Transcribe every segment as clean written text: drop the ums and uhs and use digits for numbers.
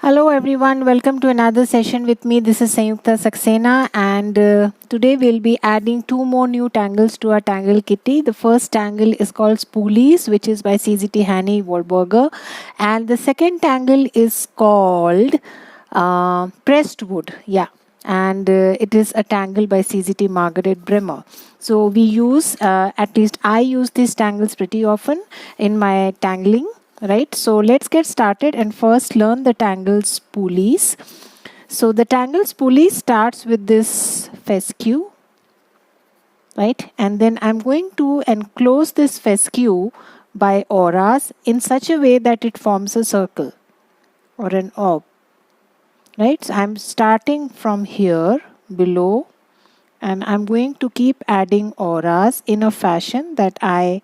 Hello everyone, welcome to another session with me. This is Sanyukta Saxena and today we'll be adding two more new tangles to our tangle kitty. The first tangle is called Spoolies, which is by CZT Sanyukta, and the second tangle is called Prestwood. Yeah. And it is a tangle by CZT Margaret Bremer. So we use, at least I use these tangles pretty often in my tangling. Right, so let's get started and first learn the tangle spoolies. So the tangle spoolie starts with this fescue, right, and then I'm going to enclose this fescue by auras in such a way that it forms a circle or an orb, right. So I'm starting from here below and I'm going to keep adding auras in a fashion that I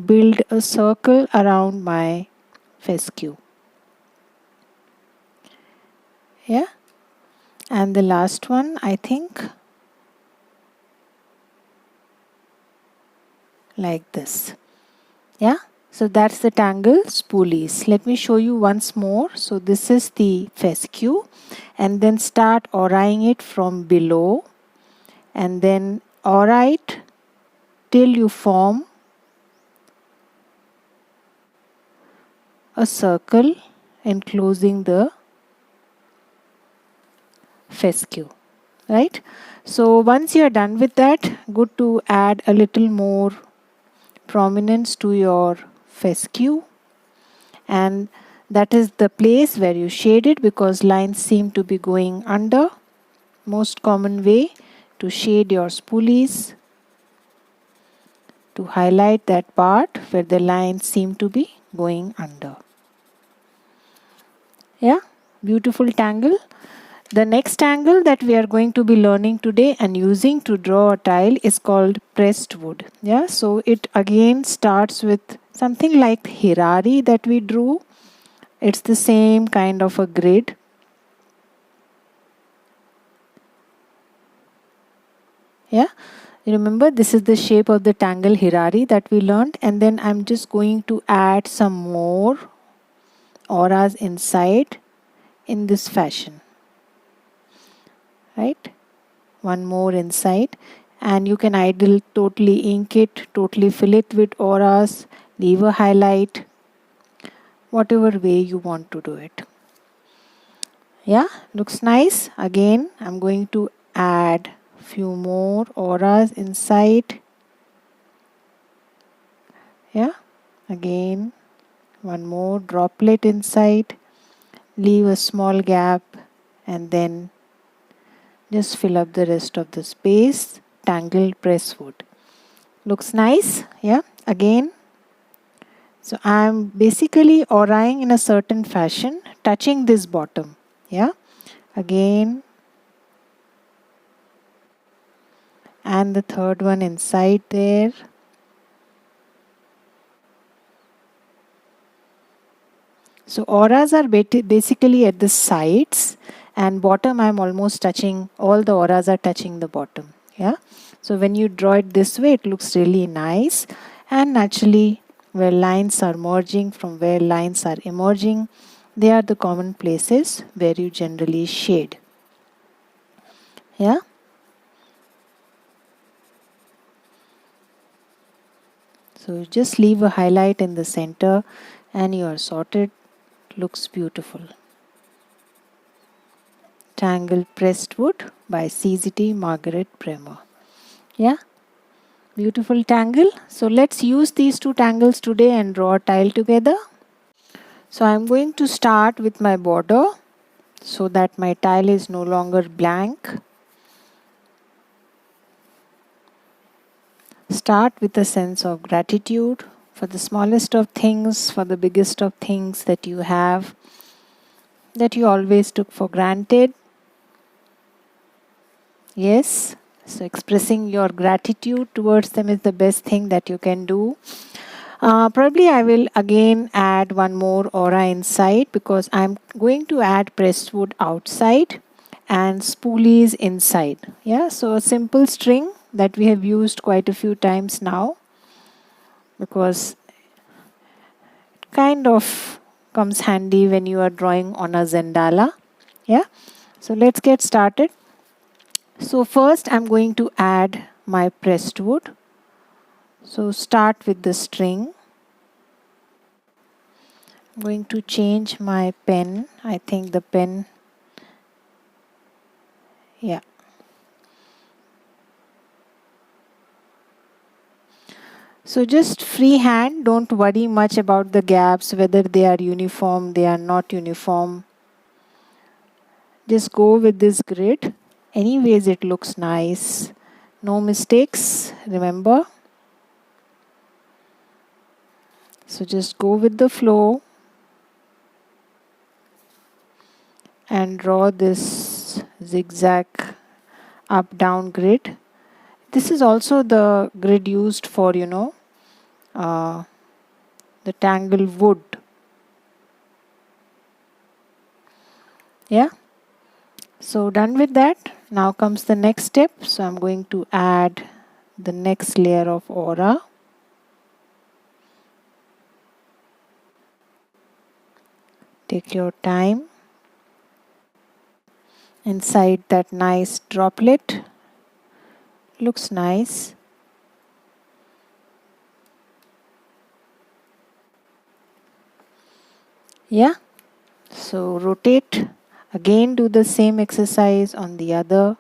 build a circle around my fescue. Yeah, and the last one, I think, like this. Yeah, so that's the tangle spoolies. Let me show you once more. So this is the fescue, and then start auraing it from below, and then aura it till you form a circle enclosing the fescue, right? So once you're done with that, good to add a little more prominence to your fescue, and that is the place where you shade it because lines seem to be going under. Most common way to shade your spoolies, to highlight that part where the lines seem to be going under. Yeah, beautiful tangle. The next tangle that we are going to be learning today and using to draw a tile is called Prestwood. Yeah, so it again starts with something like Hirari that we drew. It's the same kind of a grid. Yeah, remember this is the shape of the tangle Hirari that we learned, and then I'm just going to add some more auras inside in this fashion. Right, one more inside, and you can either totally ink it, totally fill it with auras, leave a highlight, whatever way you want to do it. Yeah, looks nice. Again, I'm going to add few more auras inside. Yeah, again one more droplet inside, leave a small gap, and then just fill up the rest of the space. Tangled Prestwood. Looks nice. Yeah, again. So I'm basically auraing in a certain fashion, touching this bottom. Yeah, again, and the third one inside there. So auras are basically at the sides, and bottom I'm almost touching, all the auras are touching the bottom. Yeah, so when you draw it this way, it looks really nice, and naturally where lines are merging from where lines are emerging, they are the common places where you generally shade. Yeah, so you just leave a highlight in the center and you are sorted. Looks beautiful. Tangle Prestwood by CZT Margaret Bremer. Yeah, beautiful tangle. So let's use these two tangles today and draw a tile together. So I'm going to start with my border so that my tile is no longer blank. Start with a sense of gratitude for the smallest of things, for the biggest of things that you have, that you always took for granted. Yes, so expressing your gratitude towards them is the best thing that you can do. Probably I will again add one more aura inside because I'm going to add Prestwood outside and spoolies inside. Yeah, so a simple string that we have used quite a few times now because it kind of comes handy when you are drawing on a Zentangle. Yeah, so let's get started. So first I'm going to add my Prestwood. So start with the string. I'm going to change my pen. I think the pen, yeah. So just freehand, don't worry much about the gaps, whether they are uniform, they are not uniform. Just go with this grid. Anyways, it looks nice. No mistakes, remember. So just go with the flow and draw this zigzag up down grid. This is also the grid used for, the tangle wood. Yeah. So done with that. Now comes the next step. So I'm going to add the next layer of aura. Take your time. Inside that nice droplet. Looks nice. Yeah. So rotate. Again do the same exercise on the other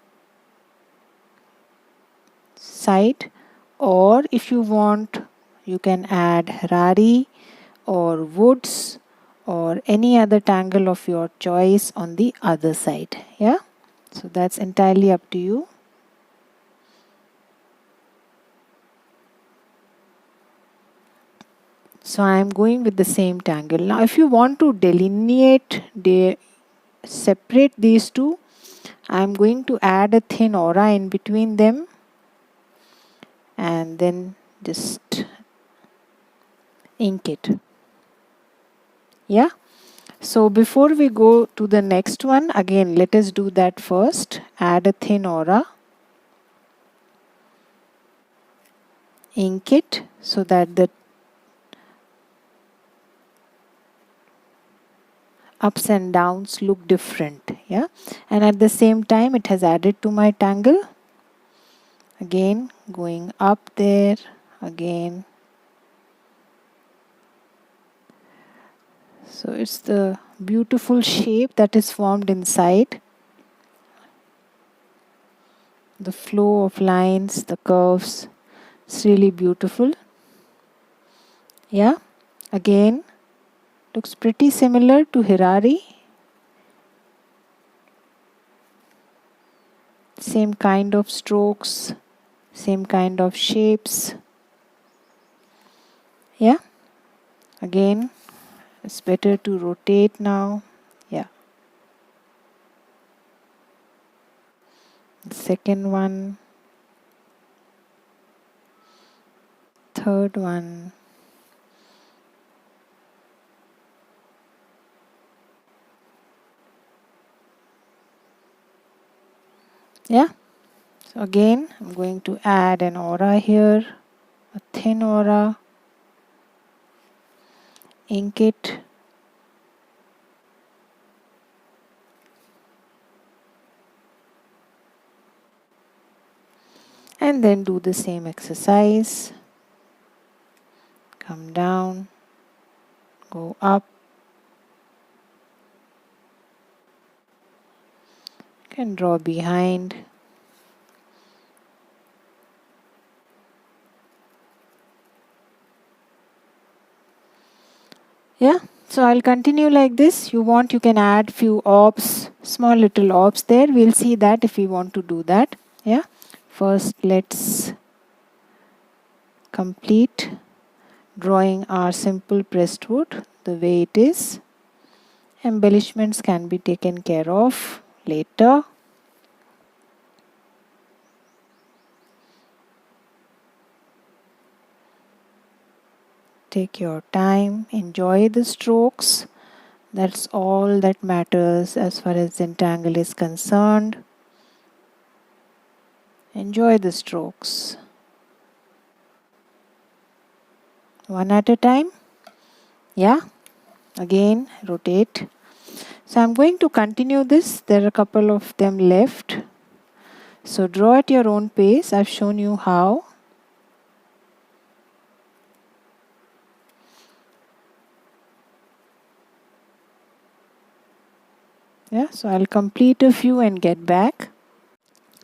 side, or if you want you can add Harari or woods or any other tangle of your choice on the other side. Yeah, so that's entirely up to you. So I am going with the same tangle. Now if you want to delineate, separate these two, I am going to add a thin aura in between them and then just ink it. Yeah. So before we go to the next one, again let us do that first. Add a thin aura, ink it so that the ups and downs look different. Yeah, and at the same time it has added to my tangle. Again going up there, again. So it's the beautiful shape that is formed inside. The flow of lines, the curves, it's really beautiful. Yeah, again looks pretty similar to Harari. Same kind of strokes, same kind of shapes. Yeah, again it's better to rotate now. Yeah, the second one, third one. Yeah, so again I'm going to add an aura here, a thin aura, ink it. And then do the same exercise. Come down, go up. Can draw behind. Yeah, so I'll continue like this. You want, you can add few orbs, small little orbs there. We'll see that if we want to do that. Yeah, first let's complete drawing our simple Prestwood the way it is. Embellishments can be taken care of later. Take your time, enjoy the strokes. That's all that matters as far as Zentangle is concerned. Enjoy the strokes. One at a time. Yeah. again rotate. So I'm going to continue this. There are a couple of them left. So draw at your own pace. I've shown you how. Yeah, so I'll complete a few and get back.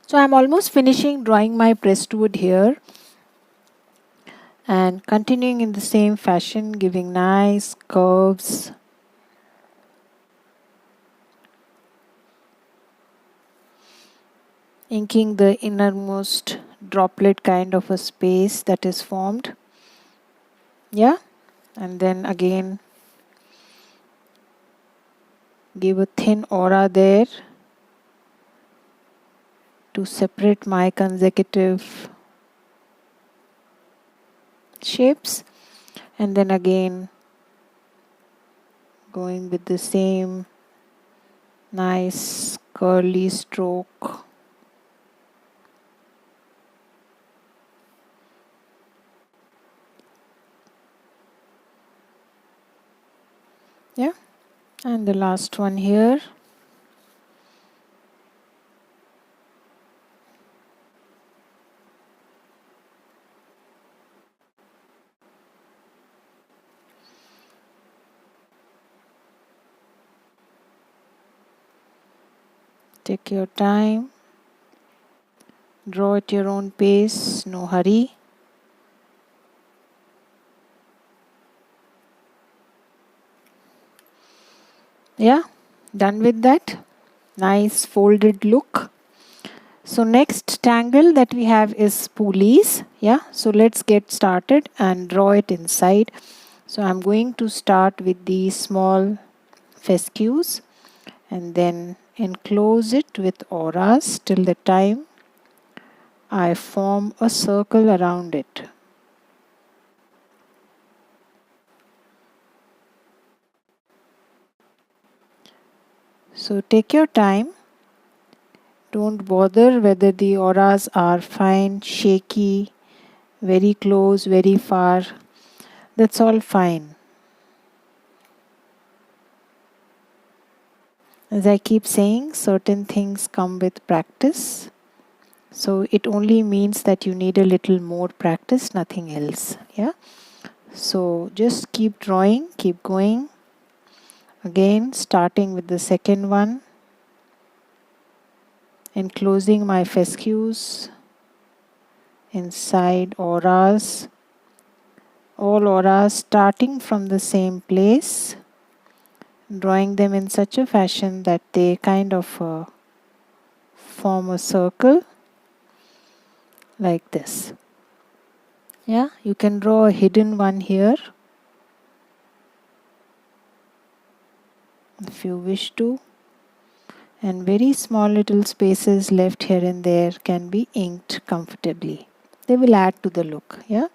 So I'm almost finishing drawing my Prestwood here. And continuing in the same fashion, giving nice curves. Inking the innermost droplet kind of a space that is formed. Yeah, and then again give a thin aura there to separate my consecutive shapes, and then again going with the same nice curly stroke. Yeah, and the last one here. Take your time, draw at your own pace, no hurry. Yeah, done with that. Nice folded look. So next tangle that we have is spoolies. Yeah, so let's get started and draw it inside. So I'm going to start with these small fescues and then enclose it with auras till the time I form a circle around it. So take your time. Don't bother whether the auras are fine, shaky, very close, very far. That's all fine. As I keep saying, certain things come with practice. So it only means that you need a little more practice, nothing else. Yeah. So just keep drawing, keep going. Again, starting with the second one, enclosing my fescues inside auras. All auras starting from the same place, drawing them in such a fashion that they kind of form a circle like this. Yeah, you can draw a hidden one here if you wish to, and very small little spaces left here and there can be inked comfortably. They will add to the look. Yeah,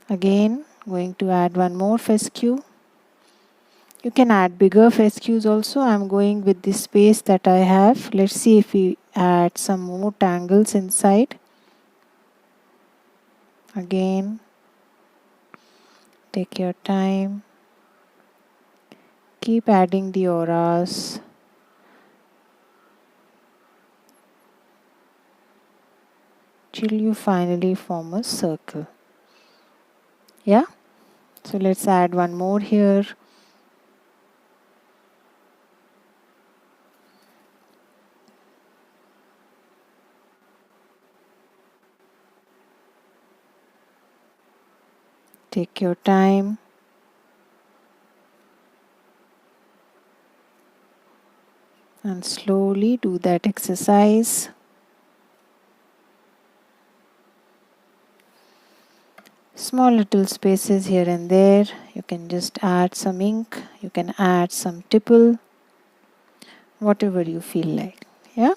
again going to add one more fescue. You can add bigger fescues also. I'm going with the space that I have. Let's see if we add some more tangles inside. Again, take your time. Keep adding the auras. Till you finally form a circle. Yeah? So let's add one more here. Take your time. And slowly do that exercise. Small little spaces here and there. You can just add some ink. You can add some tipple. Whatever you feel like. Yeah?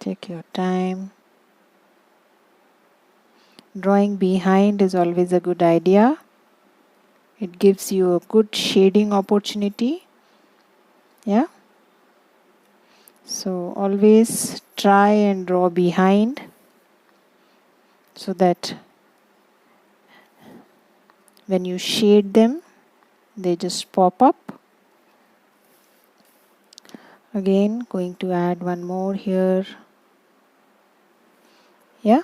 Take your time. Drawing behind is always a good idea. It gives you a good shading opportunity. Yeah. So always try and draw behind so that when you shade them, they just pop up. Again, going to add one more here. Yeah.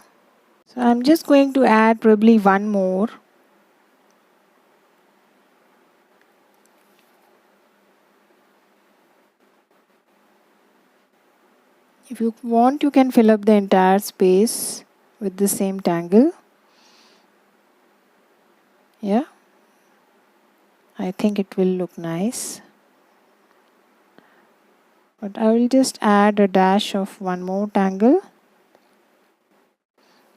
So I'm just going to add probably one more. If you want, you can fill up the entire space with the same tangle. Yeah. I think it will look nice. But I will just add a dash of one more tangle,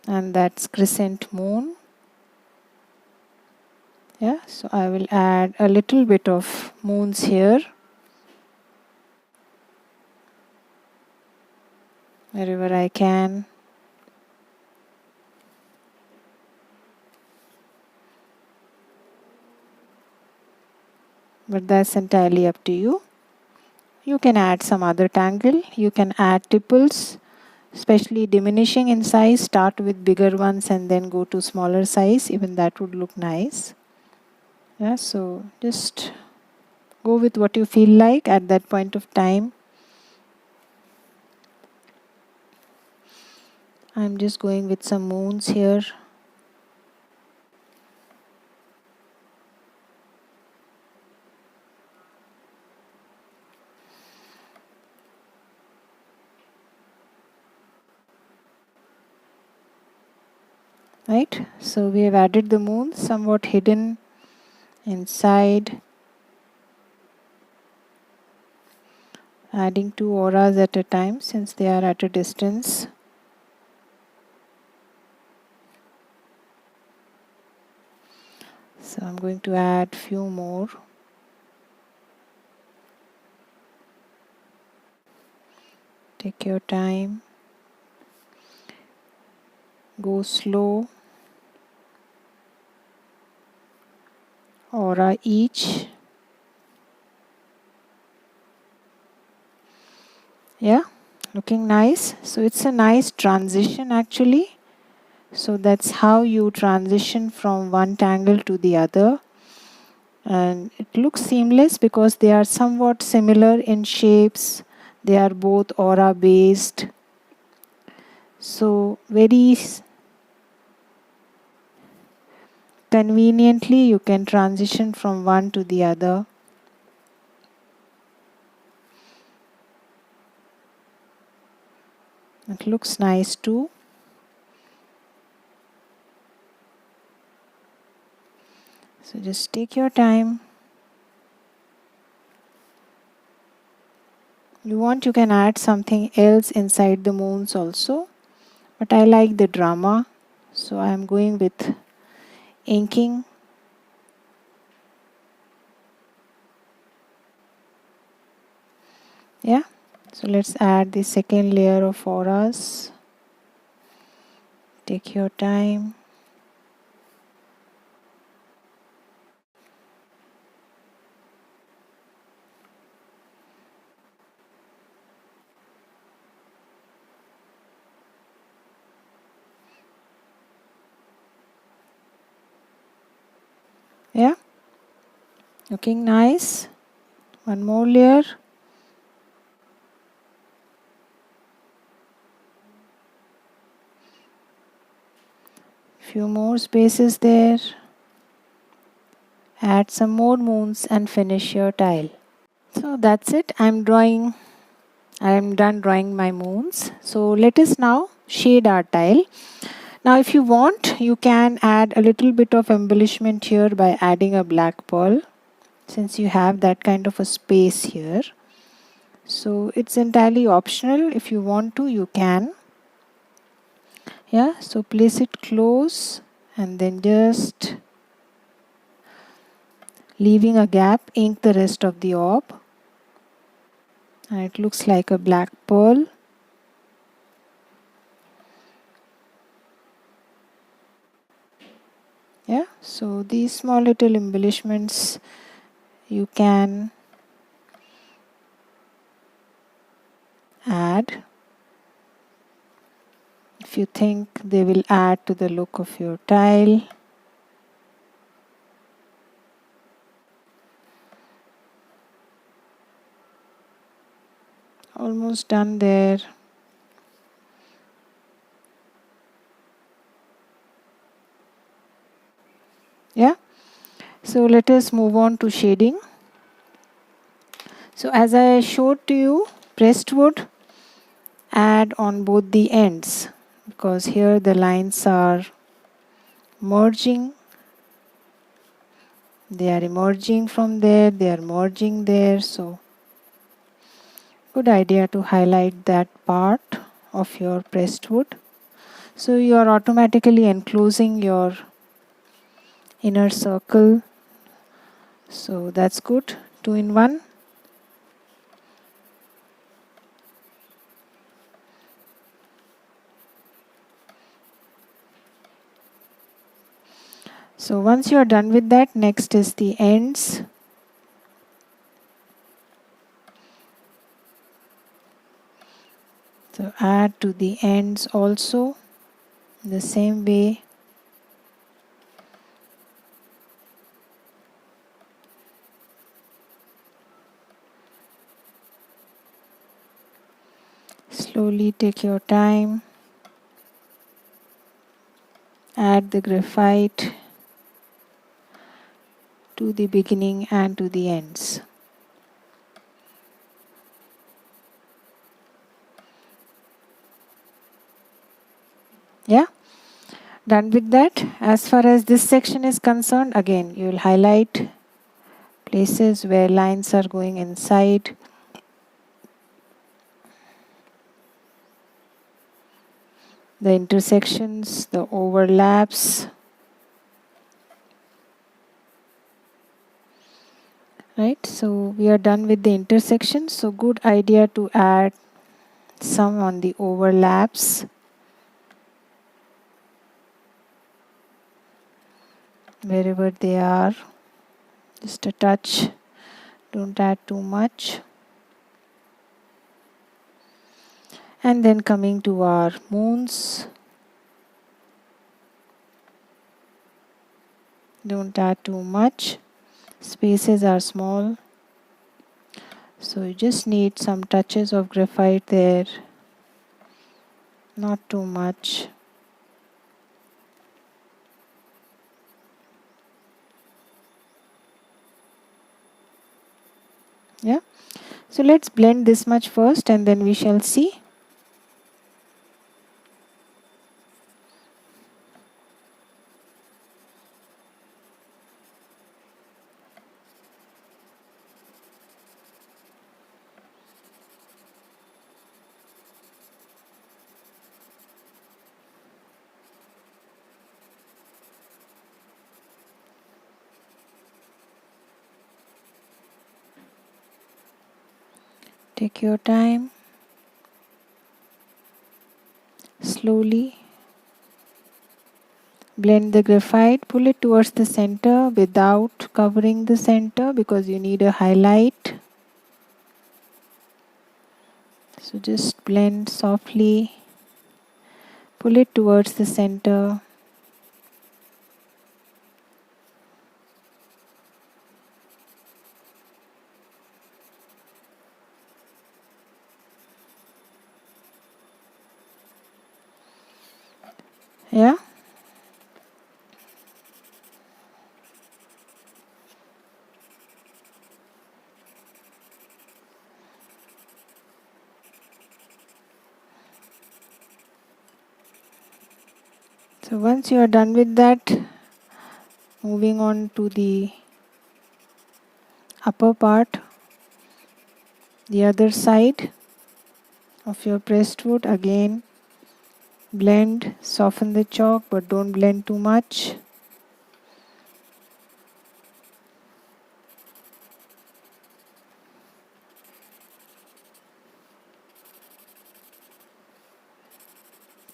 and that's crescent moon. Yeah, so I will add a little bit of moons here wherever I can. But that's entirely up to you. You can add some other tangle. You can add tipples, especially diminishing in size. Start with bigger ones and then go to smaller size. Even that would look nice. Yeah, so just go with what you feel like at that point of time. I'm just going with some moons here. Right, so we have added the moon somewhat hidden inside, adding 2 auras at a time since they are at a distance. So I'm going to add few more. Take your time, go slow, aura each. Yeah, looking nice. So it's a nice transition actually. So that's how you transition from one tangle to the other. And it looks seamless because they are somewhat similar in shapes. They are both aura based. So very conveniently you can transition from one to the other. It looks nice too. So just take your time. You want, you can add something else inside the moons also. But I like the drama. So I am going with inking. Yeah. So let's add the second layer of auras. Take your time. Yeah. Looking nice. One more layer. Few more spaces there. Add some more moons and finish your tile. So that's it. I am done drawing my moons. So let us now shade our tile. Now if you want, you can add a little bit of embellishment here by adding a black pearl, since you have that kind of a space here. So it's entirely optional. If you want to, you can. Yeah, so place it close and then just leaving a gap, ink the rest of the orb. And it looks like a black pearl. Yeah, so these small little embellishments you can add if you think they will add to the look of your tile. Almost done there. Yeah, so let us move on to shading. So as I showed to you, Prestwood add on both the ends, because here the lines are merging. They are emerging from there, they are merging there, so good idea to highlight that part of your pressed wood. So you are automatically enclosing your inner circle, so that's good. 2 in 1. So once you are done with that, next is the ends. So add to the ends also the same way. Slowly take your time. Add the graphite to the beginning and to the ends. Yeah, done with that. As far as this section is concerned, again you will highlight places where lines are going inside. The intersections, the overlaps. Right, so we are done with the intersections. So good idea to add some on the overlaps. Wherever they are, just a touch. Don't add too much. And then coming to our moons. Don't add too much. Spaces are small. So you just need some touches of graphite there. Not too much. Yeah. So let's blend this much first and then we shall see. Take your time. Slowly blend the graphite. Pull it towards the center without covering the center because you need a highlight. So just blend softly. Pull it towards the center. Yeah. So once you are done with that, moving on to the upper part, the other side of your pressed wood, again blend, soften the chalk but don't blend too much.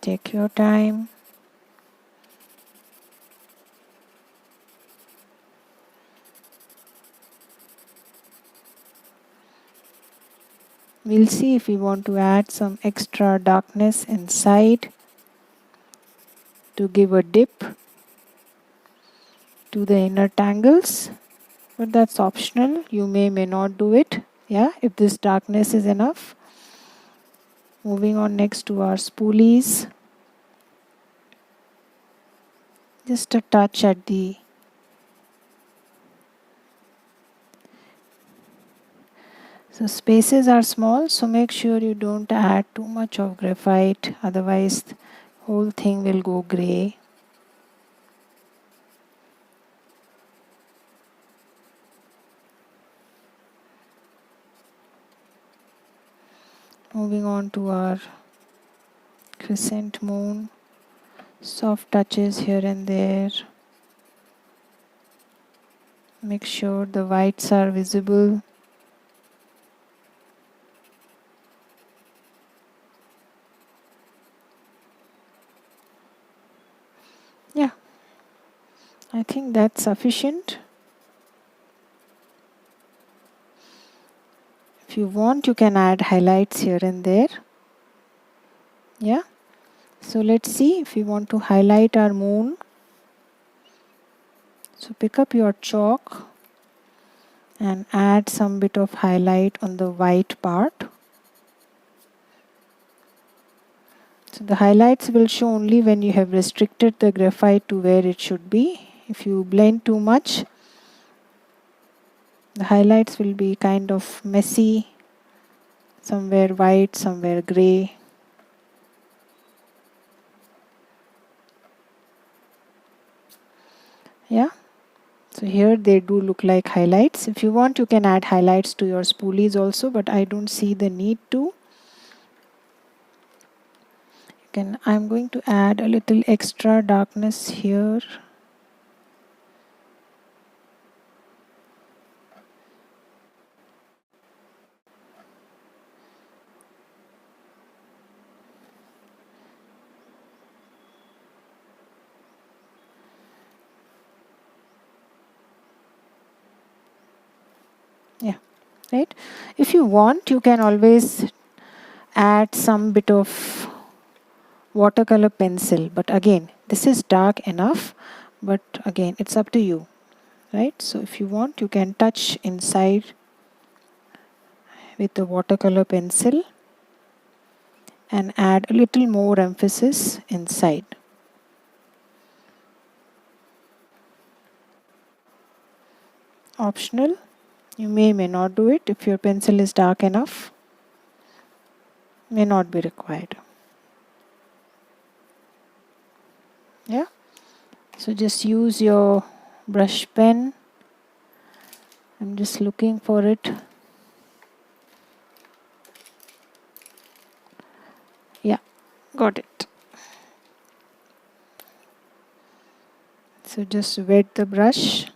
Take your time. We'll see if we want to add some extra darkness inside to give a dip to the inner tangles, but that's optional. You may not do it, yeah, if this darkness is enough. Moving on next to our spoolies, just a touch at the so spaces are small, so make sure you don't add too much of graphite, otherwise the whole thing will go gray. Moving on to our crescent moon, soft touches here and there. Make sure the whites are visible. Yeah, I think that's sufficient. If you want, you can add highlights here and there. Yeah, so let's see if we want to highlight our moon. So pick up your chalk and add some bit of highlight on the white part. So the highlights will show only when you have restricted the graphite to where it should be. If you blend too much, the highlights will be kind of messy, somewhere white, somewhere gray. Yeah, so here they do look like highlights. If you want, you can add highlights to your spoolies also, but I don't see the need to. I'm going to add a little extra darkness here. Yeah, right. If you want, you can always add some bit of watercolor pencil, but again, this is dark enough, but again, it's up to you, right? So if you want, you can touch inside with the watercolor pencil and add a little more emphasis inside. Optional. You may not do it. If your pencil is dark enough, may not be required. Yeah, so just use your brush pen. I'm just looking for it. Yeah, got it. So just wet the brush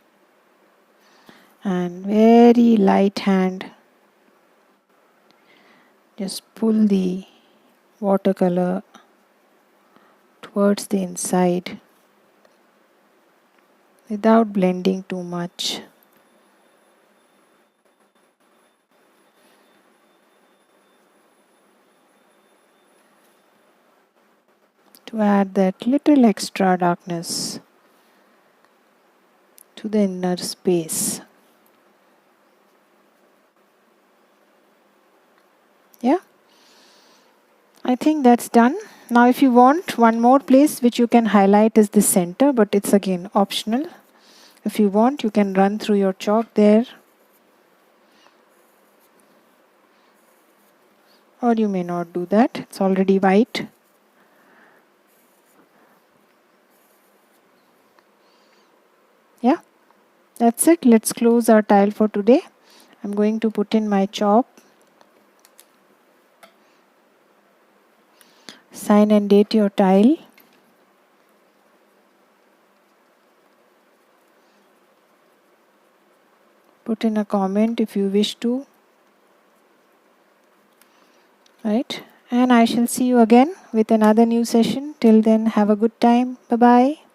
and very light hand just pull the watercolor towards the inside without blending too much. To add that little extra darkness to the inner space. Yeah, I think that's done. Now if you want, one more place which you can highlight is the center, but it's again optional. If you want, you can run through your chalk there, or you may not do that. It's already white. Yeah, that's it. Let's close our tile for today. I'm going to put in my chalk. Sign and date your tile. Put in a comment if you wish to. Right? And I shall see you again with another new session. Till then, have a good time. Bye-bye.